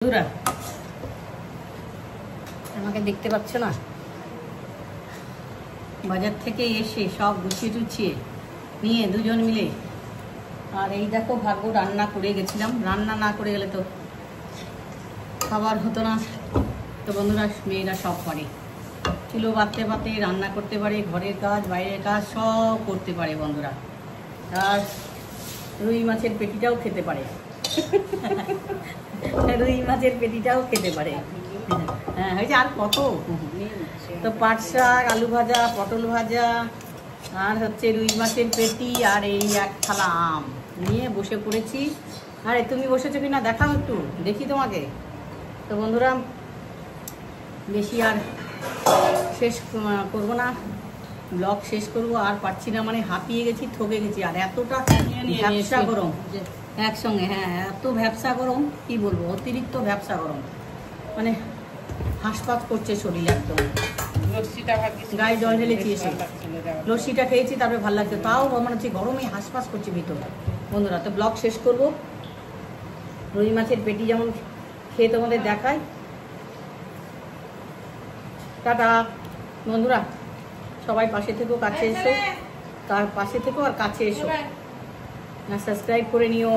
বন্ধুরা আমাকে দেখতে পাচ্ছ না, বাজার থেকে এসে সব গুছিয়ে টুছিয়ে নিয়ে দুজন মিলে, আর এই দেখো ভাগ্য রান্না করে গেছিলাম। রান্না না করে গেলে তো খাবার হতো না। তো বন্ধুরা, মেয়েরা সব পারে, চুলো বাঁধতে বাঁধতে রান্না করতে পারে, ঘরের কাজ বাইরের কাজ সব করতে পারে বন্ধুরা। আর রুই মাছের পেটিটাও খেতে পারে, রুই মাছের পেটিটাও খেতে পারে। হ্যাঁ হয়েছে, আর কত। তো পাট শাক, আলু ভাজা, পটল ভাজা, আর হচ্ছে রুই মাছের পেটি, আর এই এক থালা আম নিয়ে বসে পড়েছি। আরে তুমি বসেছো কিনা দেখাও একটু, দেখি তোমাকে। তো বন্ধুরা, বেশি আর শেষ করবো না, ব্লগ শেষ করবো আর পারছি না, মানে হাঁপিয়ে গেছি, থকে গেছি। আর এতটা ভ্যাবসা গরম একসঙ্গে, হ্যাঁ এত ভ্যাবসা গরম কি বলবো, অতিরিক্ত ভ্যাবসা গরম, মানে হাঁসপাত করছে শরীর একদম। গায়ে জল ঢেলেছি এসে, লস্যিটা খেয়েছি, তারপরে ভালো লাগছে, তাও মনে হচ্ছে গরমে হাঁসপাস করছে ভিতর। বন্ধুরা, তো ব্লগ শেষ করবো। রুই মাছের পেটি যেমন খেয়ে তোমাদের দেখায়। টাটা বন্ধুরা, সবাই পাশে থেকো, কাছে এসো, তার পাশে থেকো আর কাছে এসো, সাবস্ক্রাইব করে নিও।